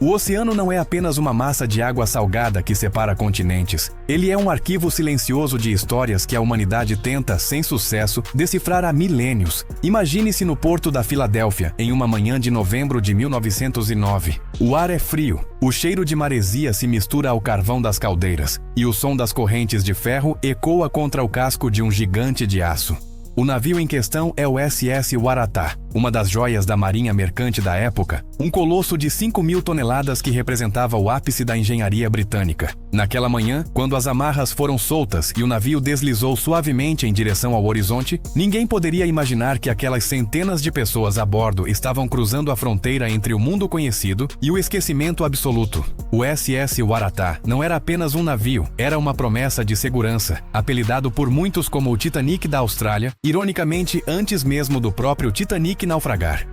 O oceano não é apenas uma massa de água salgada que separa continentes. Ele é um arquivo silencioso de histórias que a humanidade tenta, sem sucesso, decifrar há milênios. Imagine-se no porto da Filadélfia, em uma manhã de novembro de 1909. O ar é frio, o cheiro de maresia se mistura ao carvão das caldeiras, e o som das correntes de ferro ecoa contra o casco de um gigante de aço. O navio em questão é o SS Waratah, uma das joias da marinha mercante da época, um colosso de 5.000 toneladas que representava o ápice da engenharia britânica. Naquela manhã, quando as amarras foram soltas e o navio deslizou suavemente em direção ao horizonte, ninguém poderia imaginar que aquelas centenas de pessoas a bordo estavam cruzando a fronteira entre o mundo conhecido e o esquecimento absoluto. O SS Waratah não era apenas um navio, era uma promessa de segurança, apelidado por muitos como o Titanic da Austrália, ironicamente antes mesmo do próprio Titanic naufragar.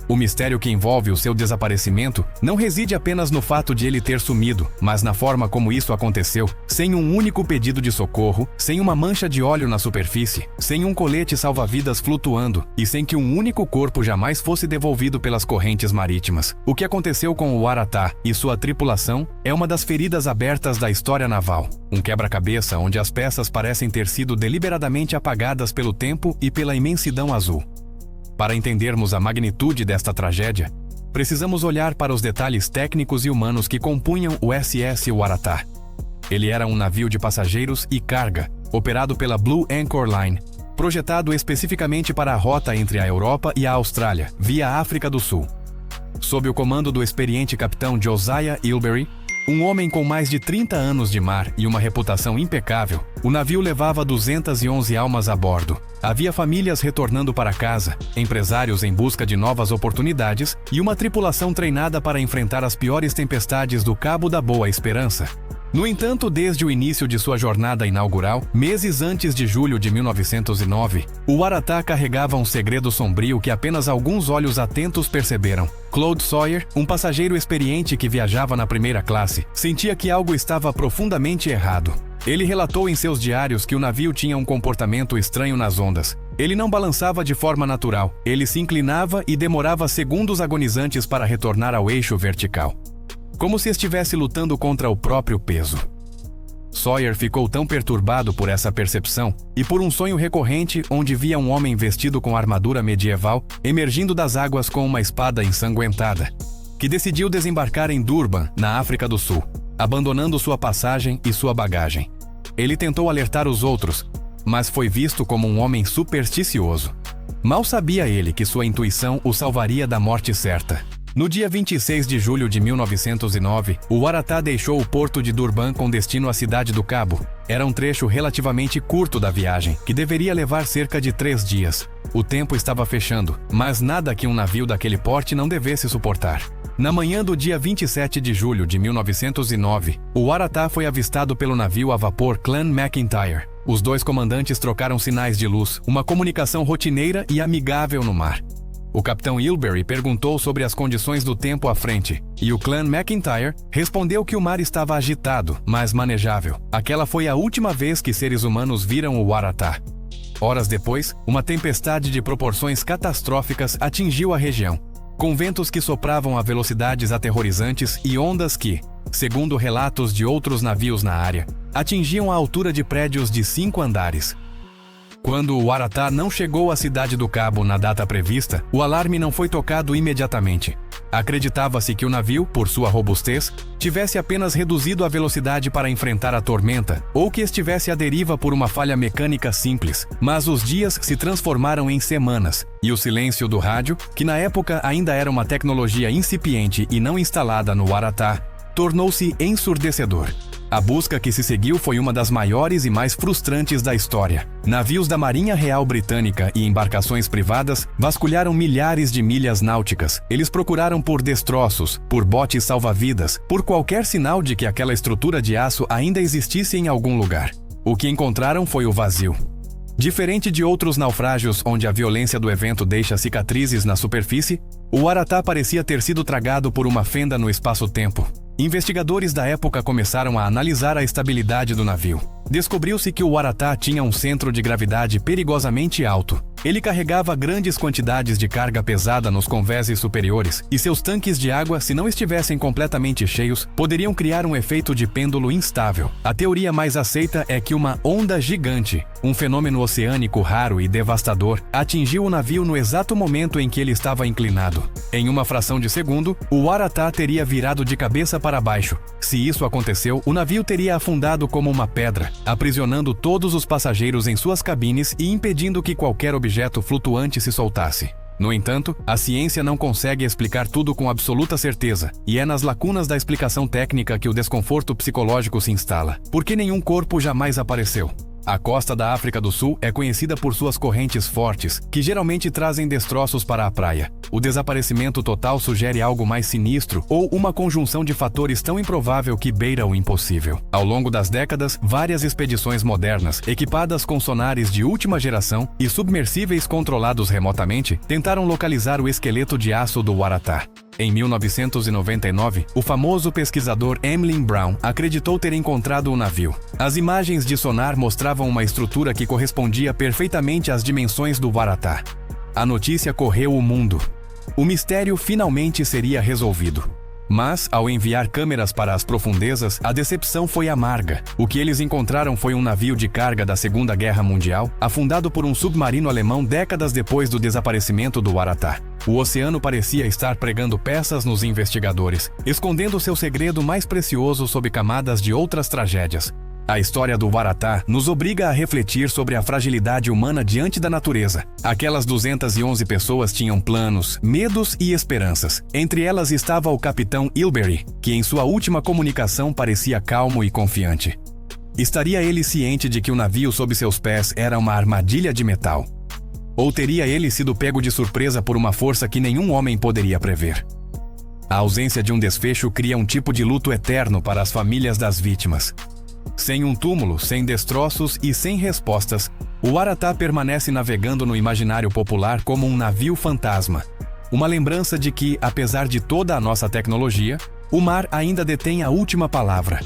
O mistério que envolve o seu desaparecimento não reside apenas no fato de ele ter sumido, mas na forma como isso aconteceu, sem um único pedido de socorro, sem uma mancha de óleo na superfície, sem um colete salva-vidas flutuando e sem que um único corpo jamais fosse devolvido pelas correntes marítimas. O que aconteceu com o Waratah e sua tripulação é uma das feridas abertas da história naval. Um quebra-cabeça onde as peças parecem ter sido deliberadamente apagadas pelo tempo e pela imensidão azul. Para entendermos a magnitude desta tragédia, precisamos olhar para os detalhes técnicos e humanos que compunham o SS Waratah. Ele era um navio de passageiros e carga, operado pela Blue Anchor Line, projetado especificamente para a rota entre a Europa e a Austrália, via África do Sul. Sob o comando do experiente capitão Josiah Ilbery, um homem com mais de 30 anos de mar e uma reputação impecável, o navio levava 211 almas a bordo. Havia famílias retornando para casa, empresários em busca de novas oportunidades e uma tripulação treinada para enfrentar as piores tempestades do Cabo da Boa Esperança. No entanto, desde o início de sua jornada inaugural, meses antes de julho de 1909, o Waratah carregava um segredo sombrio que apenas alguns olhos atentos perceberam. Claude Sawyer, um passageiro experiente que viajava na primeira classe, sentia que algo estava profundamente errado. Ele relatou em seus diários que o navio tinha um comportamento estranho nas ondas. Ele não balançava de forma natural, ele se inclinava e demorava segundos agonizantes para retornar ao eixo vertical, como se estivesse lutando contra o próprio peso. Sawyer ficou tão perturbado por essa percepção e por um sonho recorrente onde via um homem vestido com armadura medieval emergindo das águas com uma espada ensanguentada, que decidiu desembarcar em Durban, na África do Sul, abandonando sua passagem e sua bagagem. Ele tentou alertar os outros, mas foi visto como um homem supersticioso. Mal sabia ele que sua intuição o salvaria da morte certa. No dia 26 de julho de 1909, o Waratah deixou o porto de Durban com destino à Cidade do Cabo. Era um trecho relativamente curto da viagem, que deveria levar cerca de 3 dias. O tempo estava fechando, mas nada que um navio daquele porte não devesse suportar. Na manhã do dia 27 de julho de 1909, o Waratah foi avistado pelo navio a vapor Clan McIntyre. Os dois comandantes trocaram sinais de luz, uma comunicação rotineira e amigável no mar. O capitão Ilbery perguntou sobre as condições do tempo à frente, e o Clan McIntyre respondeu que o mar estava agitado, mas manejável. Aquela foi a última vez que seres humanos viram o Waratah. Horas depois, uma tempestade de proporções catastróficas atingiu a região, com ventos que sopravam a velocidades aterrorizantes e ondas que, segundo relatos de outros navios na área, atingiam a altura de prédios de 5 andares. Quando o Waratah não chegou à Cidade do Cabo na data prevista, o alarme não foi tocado imediatamente. Acreditava-se que o navio, por sua robustez, tivesse apenas reduzido a velocidade para enfrentar a tormenta, ou que estivesse à deriva por uma falha mecânica simples. Mas os dias se transformaram em semanas, e o silêncio do rádio, que na época ainda era uma tecnologia incipiente e não instalada no Waratah, tornou-se ensurdecedor. A busca que se seguiu foi uma das maiores e mais frustrantes da história. Navios da Marinha Real Britânica e embarcações privadas vasculharam milhares de milhas náuticas. Eles procuraram por destroços, por botes salva-vidas, por qualquer sinal de que aquela estrutura de aço ainda existisse em algum lugar. O que encontraram foi o vazio. Diferente de outros naufrágios onde a violência do evento deixa cicatrizes na superfície, o Waratah parecia ter sido tragado por uma fenda no espaço-tempo. Investigadores da época começaram a analisar a estabilidade do navio. Descobriu-se que o Waratah tinha um centro de gravidade perigosamente alto. Ele carregava grandes quantidades de carga pesada nos convéses superiores, e seus tanques de água, se não estivessem completamente cheios, poderiam criar um efeito de pêndulo instável. A teoria mais aceita é que uma onda gigante, um fenômeno oceânico raro e devastador, atingiu o navio no exato momento em que ele estava inclinado. Em uma fração de segundo, o Waratah teria virado de cabeça para baixo. Se isso aconteceu, o navio teria afundado como uma pedra, aprisionando todos os passageiros em suas cabines e impedindo que qualquer objeto flutuante se soltasse. No entanto, a ciência não consegue explicar tudo com absoluta certeza, e é nas lacunas da explicação técnica que o desconforto psicológico se instala, porque nenhum corpo jamais apareceu. A costa da África do Sul é conhecida por suas correntes fortes, que geralmente trazem destroços para a praia. O desaparecimento total sugere algo mais sinistro ou uma conjunção de fatores tão improvável que beira o impossível. Ao longo das décadas, várias expedições modernas, equipadas com sonares de última geração e submersíveis controlados remotamente, tentaram localizar o esqueleto de aço do Waratah. Em 1999, o famoso pesquisador Emlyn Brown acreditou ter encontrado o navio. As imagens de sonar mostravam uma estrutura que correspondia perfeitamente às dimensões do Waratah. A notícia correu o mundo. O mistério finalmente seria resolvido. Mas, ao enviar câmeras para as profundezas, a decepção foi amarga. O que eles encontraram foi um navio de carga da Segunda Guerra Mundial, afundado por um submarino alemão décadas depois do desaparecimento do Waratah. O oceano parecia estar pregando peças nos investigadores, escondendo seu segredo mais precioso sob camadas de outras tragédias. A história do Waratah nos obriga a refletir sobre a fragilidade humana diante da natureza. Aquelas 211 pessoas tinham planos, medos e esperanças. Entre elas estava o capitão Ilbery, que em sua última comunicação parecia calmo e confiante. Estaria ele ciente de que o navio sob seus pés era uma armadilha de metal? Ou teria ele sido pego de surpresa por uma força que nenhum homem poderia prever? A ausência de um desfecho cria um tipo de luto eterno para as famílias das vítimas. Sem um túmulo, sem destroços e sem respostas, o Waratah permanece navegando no imaginário popular como um navio fantasma. Uma lembrança de que, apesar de toda a nossa tecnologia, o mar ainda detém a última palavra.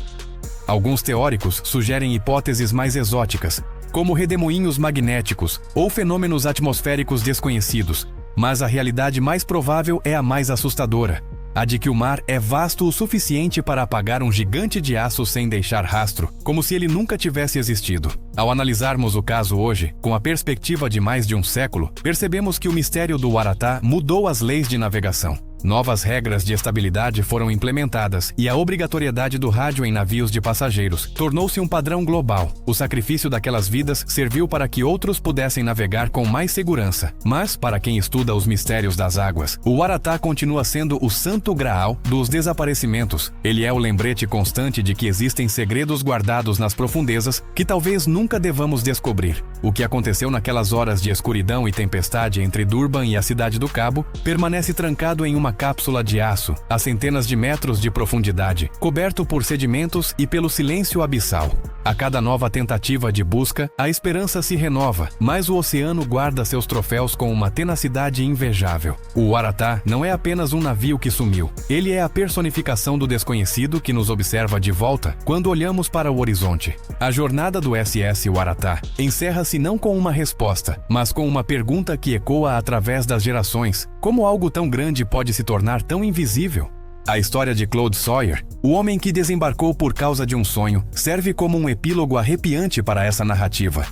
Alguns teóricos sugerem hipóteses mais exóticas, como redemoinhos magnéticos ou fenômenos atmosféricos desconhecidos, mas a realidade mais provável é a mais assustadora. A de que o mar é vasto o suficiente para apagar um gigante de aço sem deixar rastro, como se ele nunca tivesse existido. Ao analisarmos o caso hoje, com a perspectiva de mais de um século, percebemos que o mistério do Waratah mudou as leis de navegação. Novas regras de estabilidade foram implementadas e a obrigatoriedade do rádio em navios de passageiros tornou-se um padrão global. O sacrifício daquelas vidas serviu para que outros pudessem navegar com mais segurança. Mas, para quem estuda os mistérios das águas, o Waratah continua sendo o santo graal dos desaparecimentos. Ele é o lembrete constante de que existem segredos guardados nas profundezas que talvez nunca devamos descobrir. O que aconteceu naquelas horas de escuridão e tempestade entre Durban e a Cidade do Cabo permanece trancado em uma cápsula de aço, a centenas de metros de profundidade, coberto por sedimentos e pelo silêncio abissal. A cada nova tentativa de busca, a esperança se renova, mas o oceano guarda seus troféus com uma tenacidade invejável. O Waratah não é apenas um navio que sumiu. Ele é a personificação do desconhecido que nos observa de volta quando olhamos para o horizonte. A jornada do SS Waratah encerra-se não com uma resposta, mas com uma pergunta que ecoa através das gerações. Como algo tão grande pode se tornar tão invisível? A história de Claude Sawyer, o homem que desembarcou por causa de um sonho, serve como um epílogo arrepiante para essa narrativa.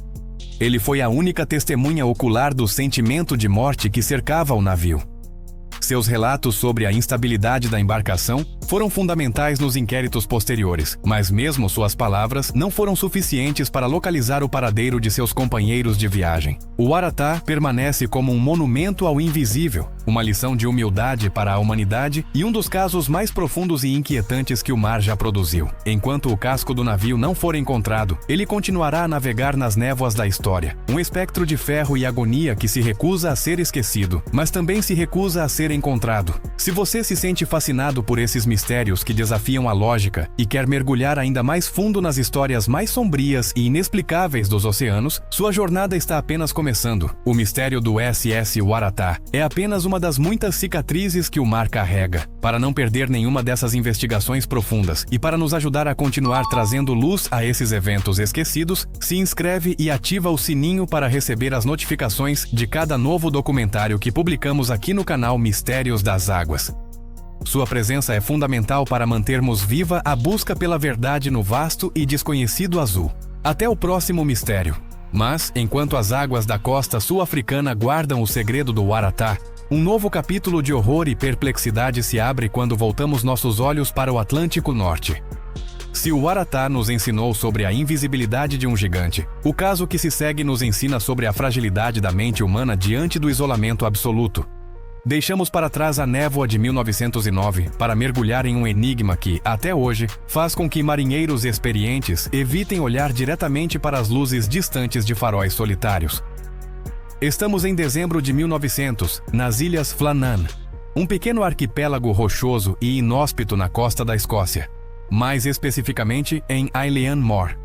Ele foi a única testemunha ocular do sentimento de morte que cercava o navio. Seus relatos sobre a instabilidade da embarcação foram fundamentais nos inquéritos posteriores, mas mesmo suas palavras não foram suficientes para localizar o paradeiro de seus companheiros de viagem. O Waratah permanece como um monumento ao invisível, uma lição de humildade para a humanidade e um dos casos mais profundos e inquietantes que o mar já produziu. Enquanto o casco do navio não for encontrado, ele continuará a navegar nas névoas da história, um espectro de ferro e agonia que se recusa a ser esquecido, mas também se recusa a ser encontrado. Se você se sente fascinado por esses mistérios que desafiam a lógica e quer mergulhar ainda mais fundo nas histórias mais sombrias e inexplicáveis dos oceanos, sua jornada está apenas começando. O mistério do SS Waratah é apenas uma uma das muitas cicatrizes que o mar carrega. Para não perder nenhuma dessas investigações profundas e para nos ajudar a continuar trazendo luz a esses eventos esquecidos, se inscreve e ativa o sininho para receber as notificações de cada novo documentário que publicamos aqui no canal Mistérios das Águas. Sua presença é fundamental para mantermos viva a busca pela verdade no vasto e desconhecido azul. Até o próximo mistério. Mas, enquanto as águas da costa sul-africana guardam o segredo do Waratah, um novo capítulo de horror e perplexidade se abre quando voltamos nossos olhos para o Atlântico Norte. Se o Waratah nos ensinou sobre a invisibilidade de um gigante, o caso que se segue nos ensina sobre a fragilidade da mente humana diante do isolamento absoluto. Deixamos para trás a névoa de 1909 para mergulhar em um enigma que, até hoje, faz com que marinheiros experientes evitem olhar diretamente para as luzes distantes de faróis solitários. Estamos em dezembro de 1900, nas Ilhas Flannan, um pequeno arquipélago rochoso e inóspito na costa da Escócia, mais especificamente em Eilean Mor.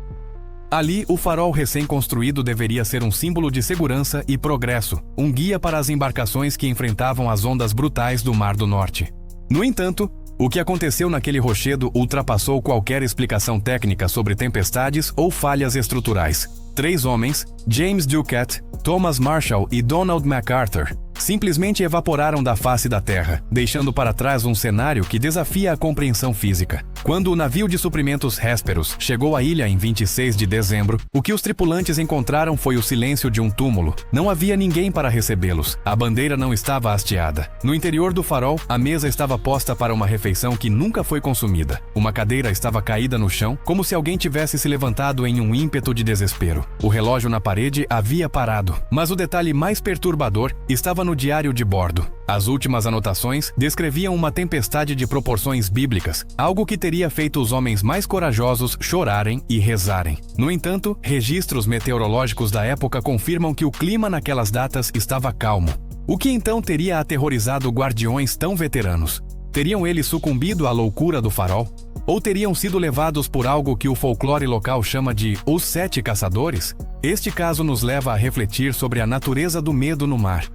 Ali, o farol recém-construído deveria ser um símbolo de segurança e progresso, um guia para as embarcações que enfrentavam as ondas brutais do Mar do Norte. No entanto, o que aconteceu naquele rochedo ultrapassou qualquer explicação técnica sobre tempestades ou falhas estruturais. 3 homens, James Ducat, Thomas Marshall e Donald MacArthur, simplesmente evaporaram da face da Terra, deixando para trás um cenário que desafia a compreensão física. Quando o navio de suprimentos Hesperus chegou à ilha em 26 de dezembro, o que os tripulantes encontraram foi o silêncio de um túmulo. Não havia ninguém para recebê-los. A bandeira não estava hasteada. No interior do farol, a mesa estava posta para uma refeição que nunca foi consumida. Uma cadeira estava caída no chão, como se alguém tivesse se levantado em um ímpeto de desespero. O relógio na parede havia parado, mas o detalhe mais perturbador estava no diário de bordo. As últimas anotações descreviam uma tempestade de proporções bíblicas, algo que teria feito os homens mais corajosos chorarem e rezarem. No entanto, registros meteorológicos da época confirmam que o clima naquelas datas estava calmo. O que então teria aterrorizado guardiões tão veteranos? Teriam eles sucumbido à loucura do farol? Ou teriam sido levados por algo que o folclore local chama de os 7 caçadores? Este caso nos leva a refletir sobre a natureza do medo no mar.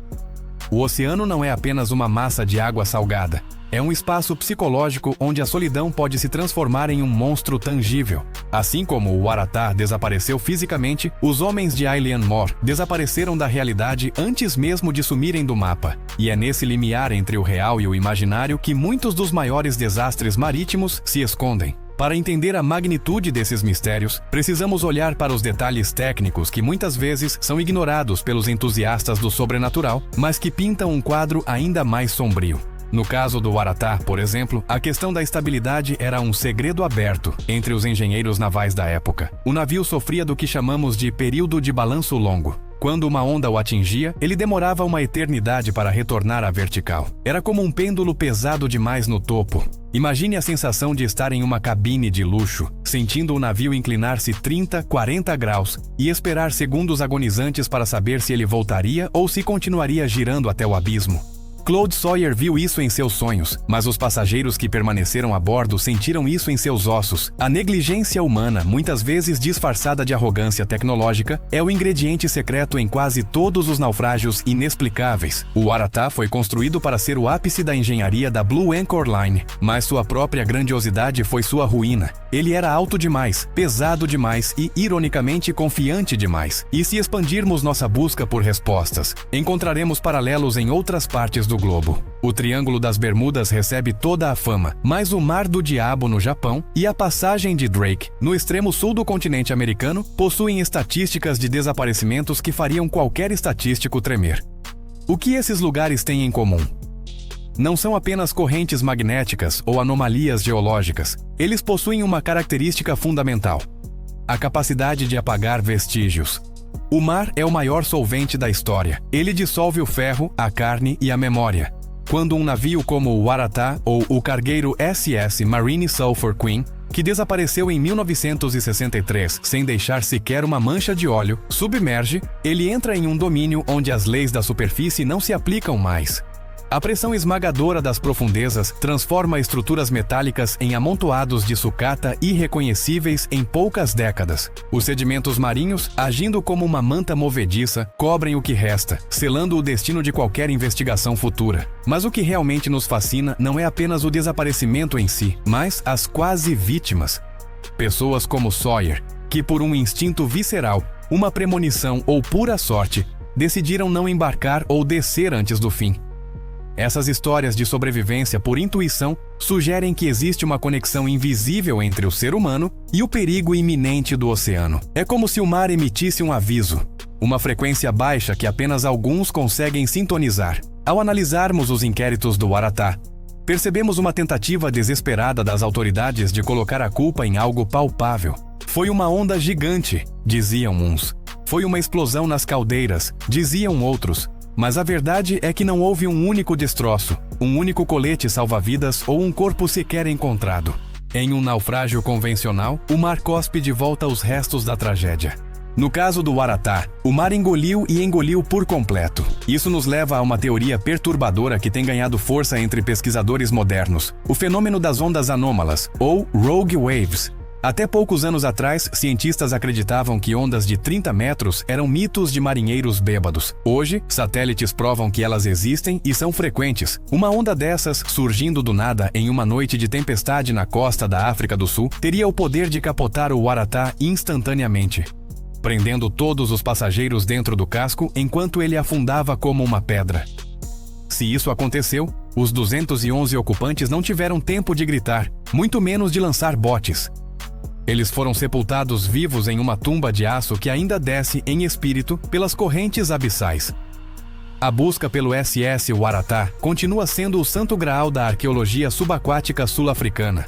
O oceano não é apenas uma massa de água salgada. É um espaço psicológico onde a solidão pode se transformar em um monstro tangível. Assim como o Waratah desapareceu fisicamente, os homens de Eilean Mor desapareceram da realidade antes mesmo de sumirem do mapa. E é nesse limiar entre o real e o imaginário que muitos dos maiores desastres marítimos se escondem. Para entender a magnitude desses mistérios, precisamos olhar para os detalhes técnicos que muitas vezes são ignorados pelos entusiastas do sobrenatural, mas que pintam um quadro ainda mais sombrio. No caso do Waratah, por exemplo, a questão da estabilidade era um segredo aberto entre os engenheiros navais da época. O navio sofria do que chamamos de período de balanço longo. Quando uma onda o atingia, ele demorava uma eternidade para retornar à vertical. Era como um pêndulo pesado demais no topo. Imagine a sensação de estar em uma cabine de luxo, sentindo o navio inclinar-se 30, 40 graus e esperar segundos agonizantes para saber se ele voltaria ou se continuaria girando até o abismo. Claude Sawyer viu isso em seus sonhos, mas os passageiros que permaneceram a bordo sentiram isso em seus ossos. A negligência humana, muitas vezes disfarçada de arrogância tecnológica, é o ingrediente secreto em quase todos os naufrágios inexplicáveis. O Waratah foi construído para ser o ápice da engenharia da Blue Anchor Line, mas sua própria grandiosidade foi sua ruína. Ele era alto demais, pesado demais e, ironicamente, confiante demais. E se expandirmos nossa busca por respostas, encontraremos paralelos em outras partes do globo. O Triângulo das Bermudas recebe toda a fama, mas o Mar do Diabo no Japão e a passagem de Drake, no extremo sul do continente americano, possuem estatísticas de desaparecimentos que fariam qualquer estatístico tremer. O que esses lugares têm em comum? Não são apenas correntes magnéticas ou anomalias geológicas. Eles possuem uma característica fundamental: a capacidade de apagar vestígios. O mar é o maior solvente da história. Ele dissolve o ferro, a carne e a memória. Quando um navio como o Waratah ou o cargueiro SS Marine Sulphur Queen, que desapareceu em 1963 sem deixar sequer uma mancha de óleo, submerge, ele entra em um domínio onde as leis da superfície não se aplicam mais. A pressão esmagadora das profundezas transforma estruturas metálicas em amontoados de sucata irreconhecíveis em poucas décadas. Os sedimentos marinhos, agindo como uma manta movediça, cobrem o que resta, selando o destino de qualquer investigação futura. Mas o que realmente nos fascina não é apenas o desaparecimento em si, mas as quase vítimas. Pessoas como Sawyer, que por um instinto visceral, uma premonição ou pura sorte, decidiram não embarcar ou descer antes do fim. Essas histórias de sobrevivência por intuição sugerem que existe uma conexão invisível entre o ser humano e o perigo iminente do oceano. É como se o mar emitisse um aviso, uma frequência baixa que apenas alguns conseguem sintonizar. Ao analisarmos os inquéritos do Waratah, percebemos uma tentativa desesperada das autoridades de colocar a culpa em algo palpável. Foi uma onda gigante, diziam uns. Foi uma explosão nas caldeiras, diziam outros. Mas a verdade é que não houve um único destroço, um único colete salva-vidas ou um corpo sequer encontrado. Em um naufrágio convencional, o mar cospe de volta os restos da tragédia. No caso do Waratah, o mar engoliu e engoliu por completo. Isso nos leva a uma teoria perturbadora que tem ganhado força entre pesquisadores modernos: o fenômeno das ondas anômalas, ou rogue waves. Até poucos anos atrás, cientistas acreditavam que ondas de 30 metros eram mitos de marinheiros bêbados. Hoje, satélites provam que elas existem e são frequentes. Uma onda dessas, surgindo do nada em uma noite de tempestade na costa da África do Sul, teria o poder de capotar o Waratah instantaneamente, prendendo todos os passageiros dentro do casco enquanto ele afundava como uma pedra. Se isso aconteceu, os 211 ocupantes não tiveram tempo de gritar, muito menos de lançar botes. Eles foram sepultados vivos em uma tumba de aço que ainda desce em espírito pelas correntes abissais. A busca pelo SS Waratah continua sendo o santo graal da arqueologia subaquática sul-africana.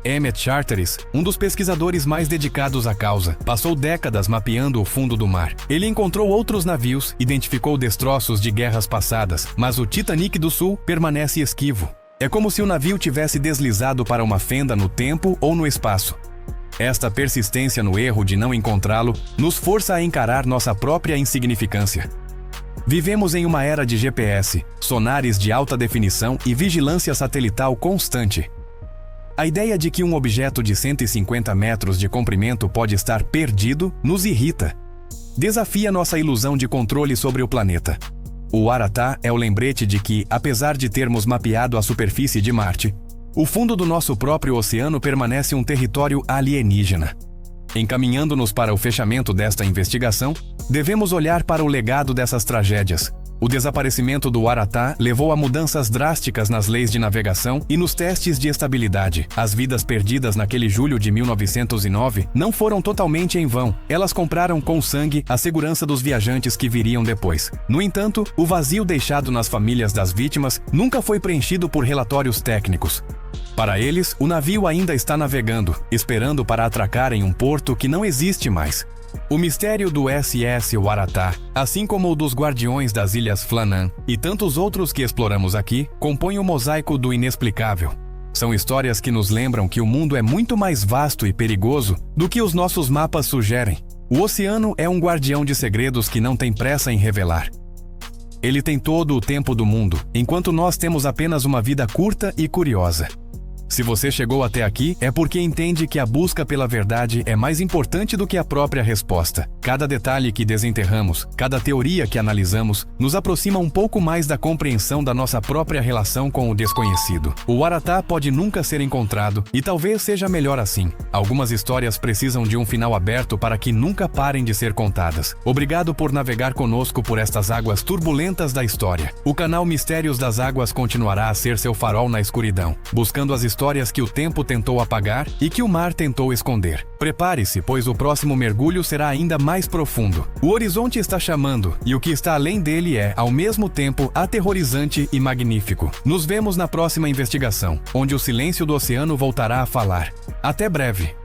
Emmett Charteris, um dos pesquisadores mais dedicados à causa, passou décadas mapeando o fundo do mar. Ele encontrou outros navios, identificou destroços de guerras passadas, mas o Titanic do Sul permanece esquivo. É como se o navio tivesse deslizado para uma fenda no tempo ou no espaço. Esta persistência no erro de não encontrá-lo nos força a encarar nossa própria insignificância. Vivemos em uma era de GPS, sonares de alta definição e vigilância satelital constante. A ideia de que um objeto de 150 metros de comprimento pode estar perdido nos irrita. Desafia nossa ilusão de controle sobre o planeta. O Waratah é o lembrete de que, apesar de termos mapeado a superfície de Marte, o fundo do nosso próprio oceano permanece um território alienígena. Encaminhando-nos para o fechamento desta investigação, devemos olhar para o legado dessas tragédias. O desaparecimento do Waratah levou a mudanças drásticas nas leis de navegação e nos testes de estabilidade. As vidas perdidas naquele julho de 1909 não foram totalmente em vão. Elas compraram com sangue a segurança dos viajantes que viriam depois. No entanto, o vazio deixado nas famílias das vítimas nunca foi preenchido por relatórios técnicos. Para eles, o navio ainda está navegando, esperando para atracar em um porto que não existe mais. O mistério do SS Waratah, assim como o dos Guardiões das Ilhas Flannan e tantos outros que exploramos aqui, compõem o mosaico do inexplicável. São histórias que nos lembram que o mundo é muito mais vasto e perigoso do que os nossos mapas sugerem. O oceano é um guardião de segredos que não tem pressa em revelar. Ele tem todo o tempo do mundo, enquanto nós temos apenas uma vida curta e curiosa. Se você chegou até aqui, é porque entende que a busca pela verdade é mais importante do que a própria resposta. Cada detalhe que desenterramos, cada teoria que analisamos, nos aproxima um pouco mais da compreensão da nossa própria relação com o desconhecido. O Waratah pode nunca ser encontrado, e talvez seja melhor assim. Algumas histórias precisam de um final aberto para que nunca parem de ser contadas. Obrigado por navegar conosco por estas águas turbulentas da história. O canal Mistérios das Águas continuará a ser seu farol na escuridão, buscando as histórias que o tempo tentou apagar e que o mar tentou esconder. Prepare-se, pois o próximo mergulho será ainda mais profundo. O horizonte está chamando, e o que está além dele é, ao mesmo tempo, aterrorizante e magnífico. Nos vemos na próxima investigação, onde o silêncio do oceano voltará a falar. Até breve!